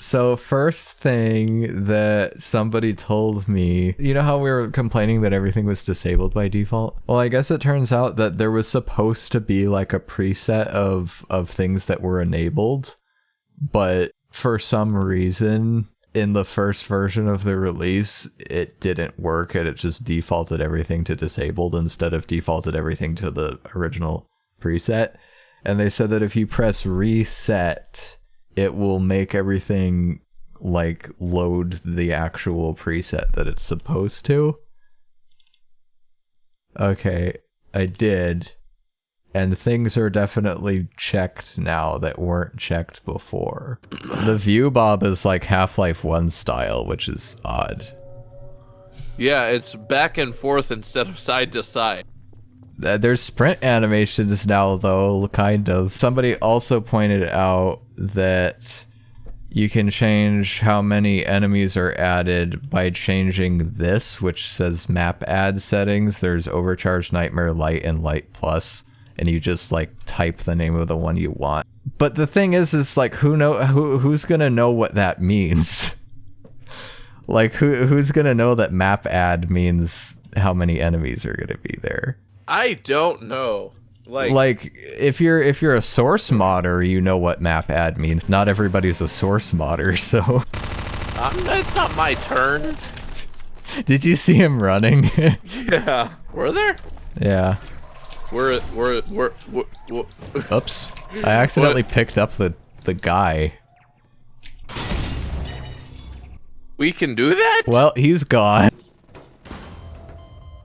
So first thing that somebody told me, you know how we were complaining that everything was disabled by default? Well, I guess it turns out that there was supposed to be like a preset of things that were enabled, but for some reason in the first version of the release, it didn't work and it just defaulted everything to disabled instead of defaulted everything to the original preset. And they said that if you press reset, it will make everything like load the actual preset that it's supposed to. Okay, I did. And things are definitely checked now that weren't checked before. The view bob is like Half-Life 1 style, which is odd. Yeah, it's back and forth instead of side to side. There's sprint animations now, though, kind of. Somebody also pointed out that you can change how many enemies are added by changing this, which says map add settings. There's Overcharged, Nightmare, Light, and Light Plus, and you just like type the name of the one you want. But the thing is like who's gonna know what that means? Like who's gonna know that map add means how many enemies are gonna be there? I don't know. Like if you're a source modder, you know what map add means. Not everybody's a source modder, so it's not my turn. Did you see him running? Yeah. Were there? Yeah. We're Oops. I accidentally picked up the guy. We can do that? Well, he's gone.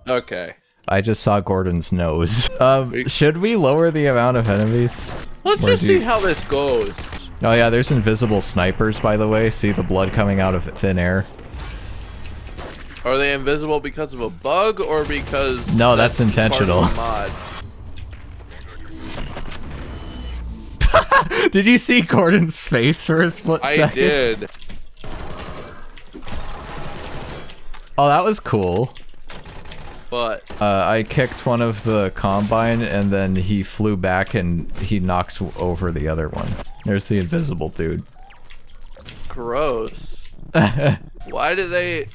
Okay. I just saw Gordon's nose. Should we lower the amount of enemies? Let's just see how this goes. Oh yeah, there's invisible snipers, by the way. See the blood coming out of thin air? Are they invisible because of a bug or because... No, that's intentional. Mod? Did you see Gordon's face for a split second? I did. Oh, that was cool. But I kicked one of the Combine and then he flew back and he knocked over the other one. There's the invisible dude. Gross. Why did they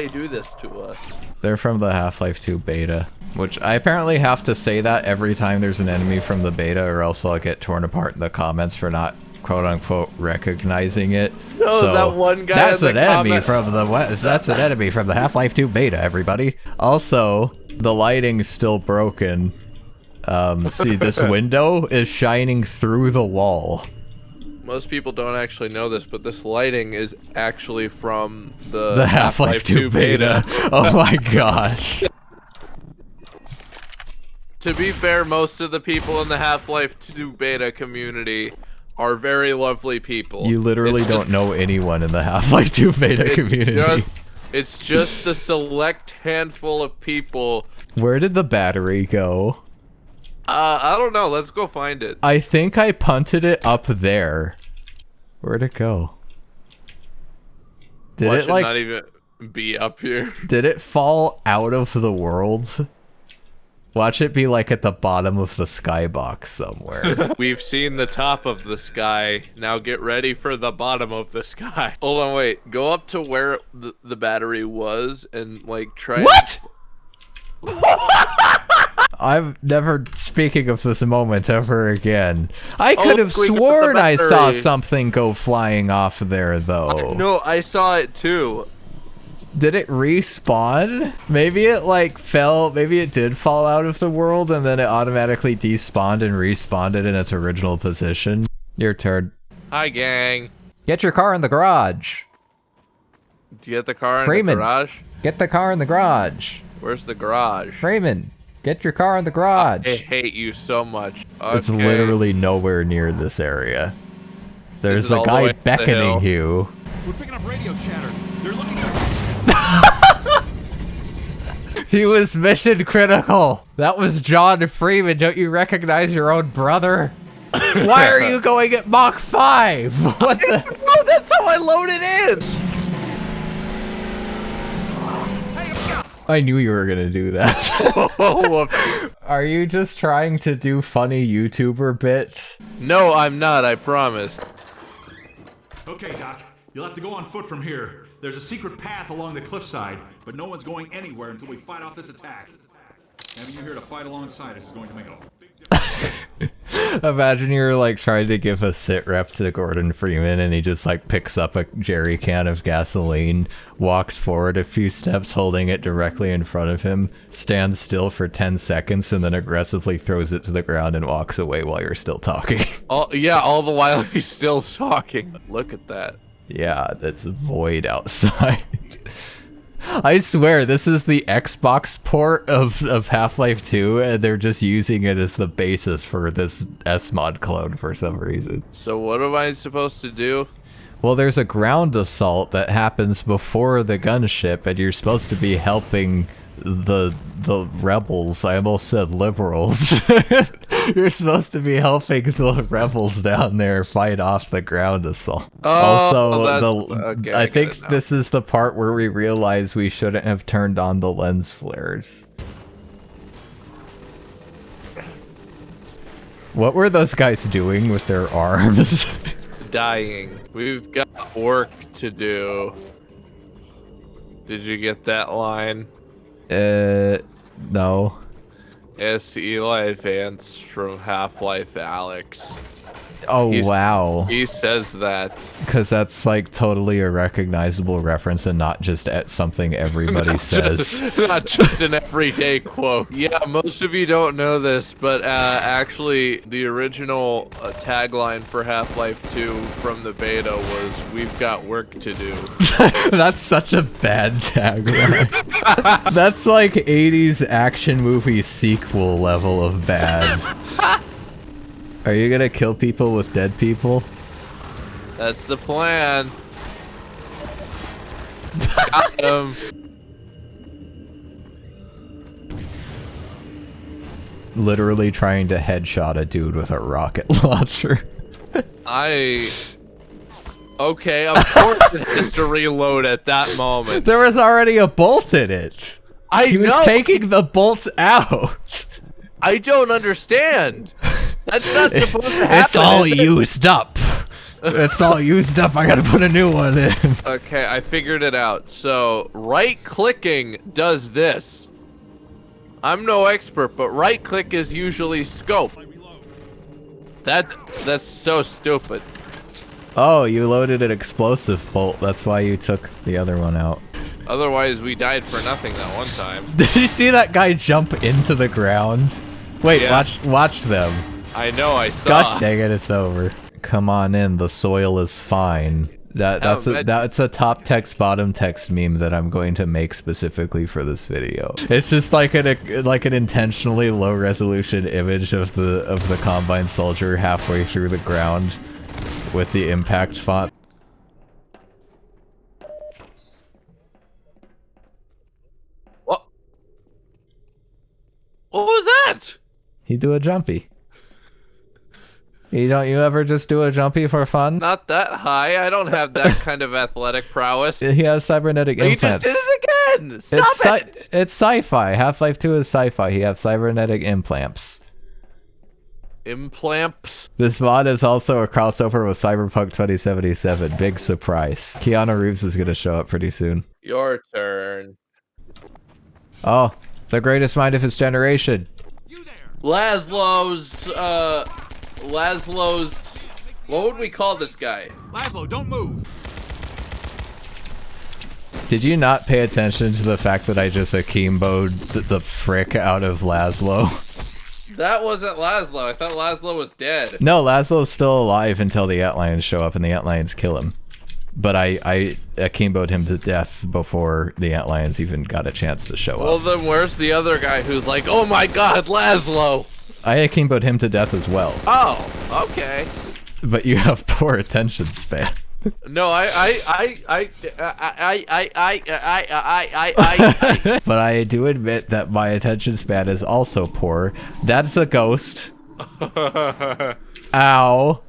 do this to us? They're from the Half-Life 2 beta, which I apparently have to say that every time there's an enemy from the beta or else I'll get torn apart in the comments for not quote-unquote recognizing it. No, so that one guy that's an enemy from the that's an enemy from the Half-Life 2 beta, everybody. Also, the lighting's still broken. See, this window is shining through the wall. Most people don't actually know this, but this lighting is actually from the Half-Life 2 beta. Oh my gosh. To be fair, most of the people in the Half-Life 2 beta community are very lovely people. You literally don't know anyone in the Half-Life 2 beta community. It's just the select handful of people. Where did the battery go? I don't know. Let's go find it. I think I punted it up there. Where'd it go? Did it like not even be up here? Did it fall out of the world? Watch it be like at the bottom of the skybox somewhere. We've seen the top of the sky. Now get ready for the bottom of the sky. Hold on, wait. Go up to where the battery was and like try. What? I'm never speaking of this moment ever again. I could have sworn I saw something go flying off there, though. No, I saw it too. Did it respawn? Maybe it like fell, maybe it did fall out of the world and then it automatically despawned and respawned it in its original position. Your turn. Hi, gang. Get your car in the garage. Do you get the car Freeman, in the garage? Get the car in the garage. Where's the garage? Freeman, get your car in the garage. I hate you so much. Okay. It's literally nowhere near this area. There's a guy beckoning you. We're picking up radio chatter. They're looking. He was mission critical. That was John Freeman. Don't you recognize your own brother? Why are you going at Mach 5? What the? Oh, that's how I loaded in. I knew you were gonna do that. Are you just trying to do funny YouTuber bit? No, I'm not. I promise. Okay, Doc. You'll have to go on foot from here. There's a secret path along the cliffside, but no one's going anywhere until we fight off this attack. Having you here to fight alongside us is going to make a big difference. Imagine you're like trying to give a sit rep to Gordon Freeman and he just like picks up a jerry can of gasoline, walks forward a few steps holding it directly in front of him, stands still for 10 seconds and then aggressively throws it to the ground and walks away while you're still talking. Yeah, all the while he's still talking. Look at that. Yeah, that's void outside. I swear, this is the Xbox port of Half-Life 2, and they're just using it as the basis for this SMod clone for some reason. So what am I supposed to do? Well, there's a ground assault that happens before the gunship, and you're supposed to be helping the rebels. I almost said liberals. You're supposed to be helping the rebels down there fight off the ground assault. Okay, I think this is the part where we realize we shouldn't have turned on the lens flares. What were those guys doing with their arms? Dying. We've got work to do. Did you get that line? No. It's Eli Vance from Half-Life Alyx. Oh, wow. He says that. Because that's like totally a recognizable reference and not just at something everybody says. Not just an everyday quote. Yeah, most of you don't know this, but actually the original tagline for Half-Life 2 from the beta was, "We've got work to do." That's such a bad tagline. That's like 80s action movie sequel level of bad. Are you gonna kill people with dead people? That's the plan. Got him. Literally trying to headshot a dude with a rocket launcher. Okay, of course it has to reload at that moment. There was already a bolt in it. He was taking the bolts out. I don't understand. That's not supposed to happen. It's all used up. It's all used up. I gotta put a new one in. Okay, I figured it out. So, right-clicking does this. I'm no expert, but right-click is usually scope. That's so stupid. Oh, you loaded an explosive bolt. That's why you took the other one out. Otherwise, we died for nothing that one time. Did you see that guy jump into the ground? Wait, Yeah. watch them. I know, I saw. Gosh dang it, it's over. Come on in, the soil is fine. That's a top text, bottom text meme that I'm going to make specifically for this video. It's just like an intentionally low resolution image of the Combine soldier halfway through the ground with the impact font. What? What was that? He do a jumpy. Don't you ever just do a jumpy for fun? Not that high. I don't have that kind of athletic prowess. He has cybernetic implants. You just did it again! Stop it! It's sci-fi. Half-Life 2 is sci-fi. He has cybernetic implants. Implants? This mod is also a crossover with Cyberpunk 2077. Big surprise. Keanu Reeves is gonna show up pretty soon. Your turn. Oh, the greatest mind of his generation. Laszlo's, what would we call this guy? Laszlo, don't move. Did you not pay attention to the fact that I just akimbo'd the frick out of Laszlo? That wasn't Laszlo. I thought Laszlo was dead. No, Laszlo's still alive until the Antlions show up and the Antlions kill him. But I akimbo'd him to death before the Antlions even got a chance to show Well, up. then where's the other guy who's like, oh my god, Laszlo? I akimbo'd him to death as well. Oh, okay. But you have poor attention span. No, But I do admit that my attention span is also poor. That's a ghost. Ow.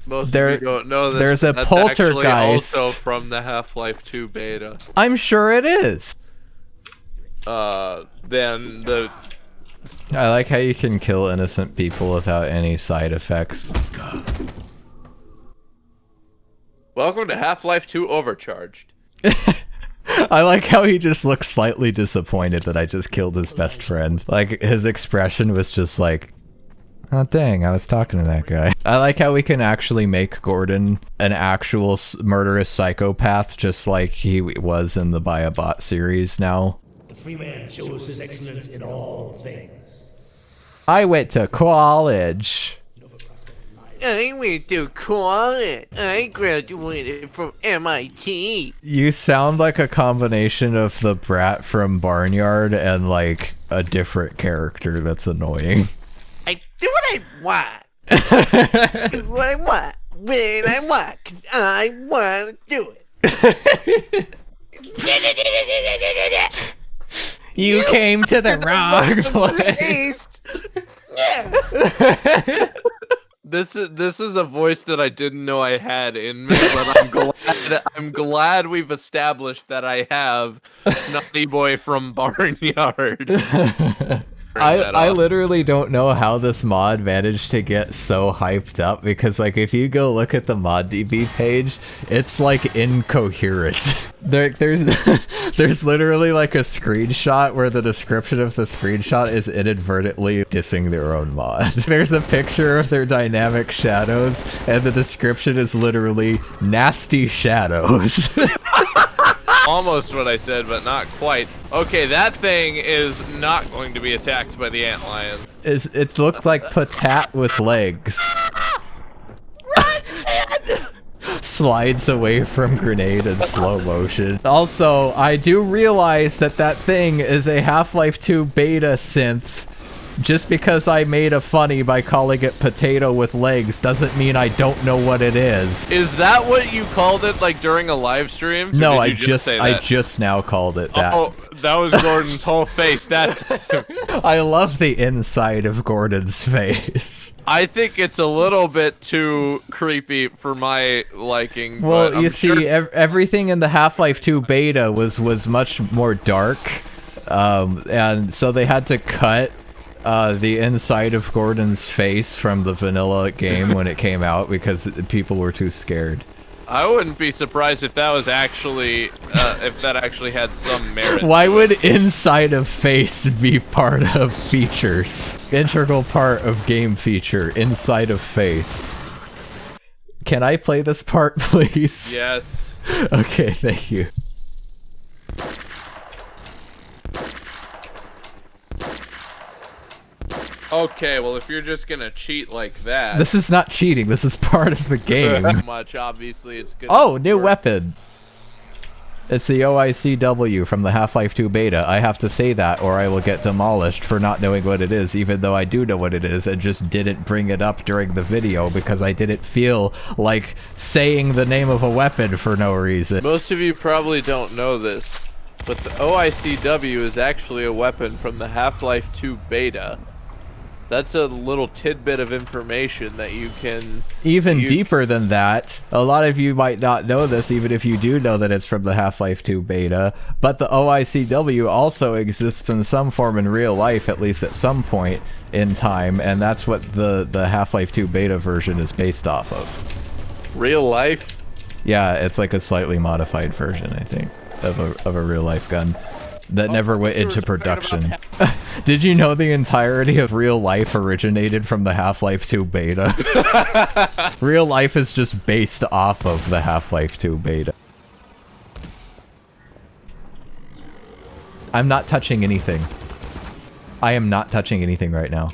Most of you don't know this. There's a That's poltergeist. actually also from the Half-Life 2 beta. I'm sure it is. Then the... I like how you can kill innocent people without any side effects. Welcome to Half-Life 2 Overcharged. I like how he just looks slightly disappointed that I just killed his best friend. Like, his expression was just like, oh dang, I was talking to that guy. I like how we can actually make Gordon an actual murderous psychopath, just like he was in the By a Bot series now. The free man shows his excellence in all things. I went to college. I went to college. I graduated from MIT. You sound like a combination of the brat from Barnyard and like a different character that's annoying. I do what I want. Do what I want. When I want. 'Cause I want to do it. You came to the wrong place. Yeah. This is a voice that I didn't know I had in me, but I'm glad we've established that I have Snotty Boy from Barnyard. I literally don't know how this mod managed to get so hyped up, because like if you go look at the ModDB page, it's like incoherent. There's literally like a screenshot where the description of the screenshot is inadvertently dissing their own mod. There's a picture of their dynamic shadows and the description is literally nasty shadows. Almost what I said, but not quite. Okay, that thing is not going to be attacked by the antlion. It looked like Patat with legs. Slides away from grenade in slow motion. Also, I do realize that that thing is a Half-Life 2 beta synth. Just because I made a funny by calling it potato with legs doesn't mean I don't know what it is. Is that what you called it, like during a live stream? No, I just now called it that. Oh, that was Gordon's whole face that time. I love the inside of Gordon's face. I think it's a little bit too creepy for my liking. Well, but you see, everything in the Half-Life 2 beta was much more dark, and so they had to cut the inside of Gordon's face from the vanilla game when it came out because people were too scared. I wouldn't be surprised if that was actually, if that actually had some merit. Why would inside of face be part of features? Integral part of game feature, inside of face. Can I play this part, please? Yes. Okay, thank you. Okay, well, if you're just gonna cheat like that... This is not cheating, this is part of the game. Much, obviously, it's good. Oh, new weapon! It's the OICW from the Half-Life 2 beta. I have to say that or I will get demolished for not knowing what it is, even though I do know what it is and just didn't bring it up during the video because I didn't feel like saying the name of a weapon for no reason. Most of you probably don't know this, but the OICW is actually a weapon from the Half-Life 2 beta. That's a little tidbit of information that you can... Even deeper than that, a lot of you might not know this, even if you do know that it's from the Half-Life 2 beta, but the OICW also exists in some form in real life, at least at some point in time, and that's what the Half-Life 2 beta version is based off of. Real life? Yeah, it's like a slightly modified version, I think, of a real-life gun. That never went into production. Did you know the entirety of real life originated from the Half-Life 2 beta? Real life is just based off of the Half-Life 2 beta. I'm not touching anything. I am not touching anything right now.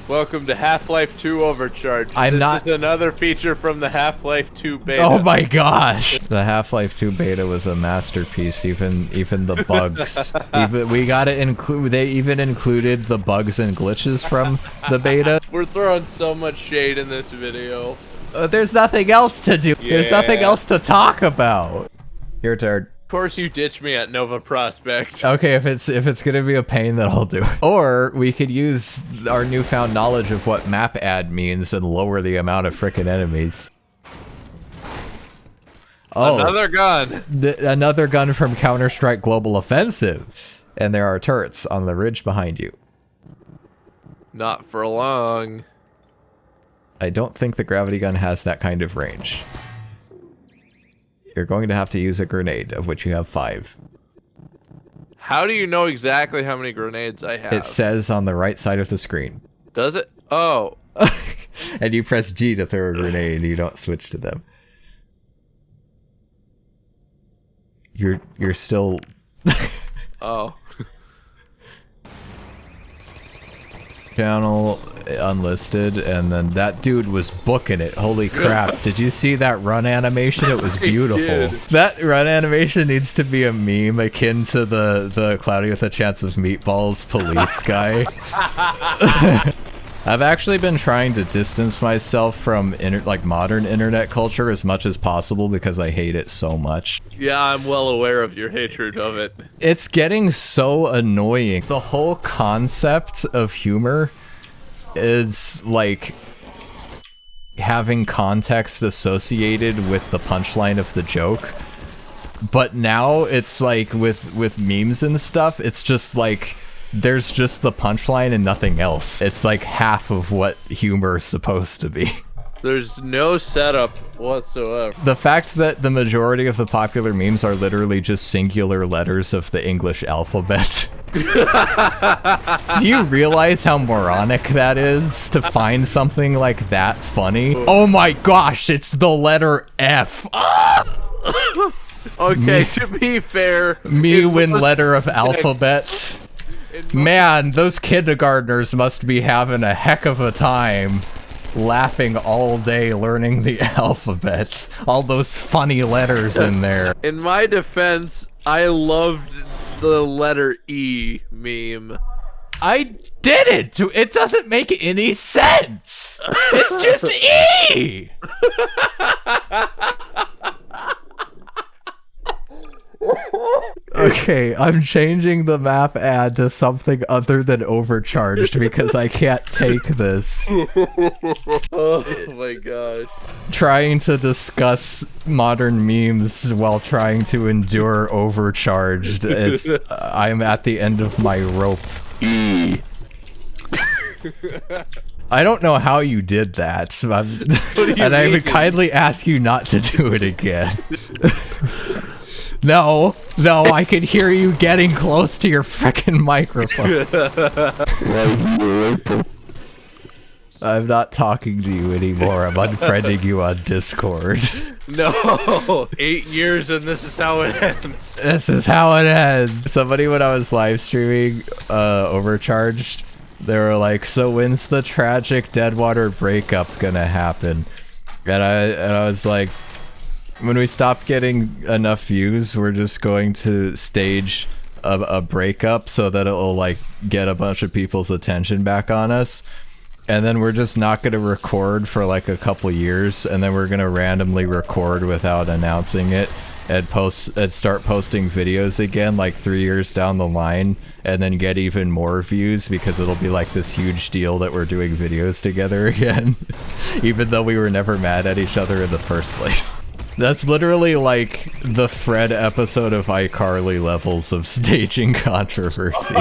Welcome to Half-Life 2 Overcharged. This is another feature from the Half-Life 2 beta. Oh my gosh! The Half-Life 2 beta was a masterpiece. Even the bugs. We gotta include. They even included the bugs and glitches from the beta. We're throwing so much shade in this video. There's nothing else to do. Yeah. There's nothing else to talk about. Your turn. Of course you ditch me at Nova Prospect. Okay, if it's gonna be a pain, then I'll do it. Or we could use our newfound knowledge of what map add means and lower the amount of frickin' enemies. Oh, another gun. Another gun from Counter-Strike Global Offensive. And there are turrets on the ridge behind you. Not for long. I don't think the gravity gun has that kind of range. You're going to have to use a grenade, of which you have 5. How do you know exactly how many grenades I have? It says on the right side of the screen. Does it? Oh. And you press G to throw a grenade, and you don't switch to them. You're still... Oh. Channel unlisted, and then that dude was booking it. Holy crap. Did you see that run animation? It was beautiful. That run animation needs to be a meme akin to the Cloudy with a Chance of Meatballs police guy. I've actually been trying to distance myself from modern internet culture as much as possible because I hate it so much. Yeah, I'm well aware of your hatred of it. It's getting so annoying. The whole concept of humor is like having context associated with the punchline of the joke. But now it's like with memes and stuff, it's just like there's just the punchline and nothing else. It's like half of what humor is supposed to be. There's no setup whatsoever. The fact that the majority of the popular memes are literally just singular letters of the English alphabet. Do you realize how moronic that is to find something like that funny? Oh my gosh, it's the letter F. Okay, to be fair, me win letter of alphabet. Man, those kindergartners must be having a heck of a time laughing all day learning the alphabet. All those funny letters in there. In my defense, I loved the letter E meme. I didn't! It doesn't make any sense! It's just E! Okay, I'm changing the map ad to something other than Overcharged because I can't take this. Oh my gosh. Trying to discuss modern memes while trying to endure Overcharged. I'm at the end of my rope. E. I don't know how you did that, and I would kindly ask you not to do it again. No, I could hear you getting close to your frickin' microphone. I'm not talking to you anymore. I'm unfriending you on Discord. No, 8 years and this is how it ends. This is how it ends. Somebody, when I was live streaming Overcharged, they were like, so when's the tragic Deadwater breakup gonna happen? And I was like, when we stop getting enough views, we're just going to stage a breakup so that it'll like get a bunch of people's attention back on us. And then we're just not going to record for like a couple years, and then we're going to randomly record without announcing it and start posting videos again like 3 years down the line, and then get even more views because it'll be like this huge deal that we're doing videos together again, even though we were never mad at each other in the first place. That's literally like the Fred episode of iCarly levels of staging controversy.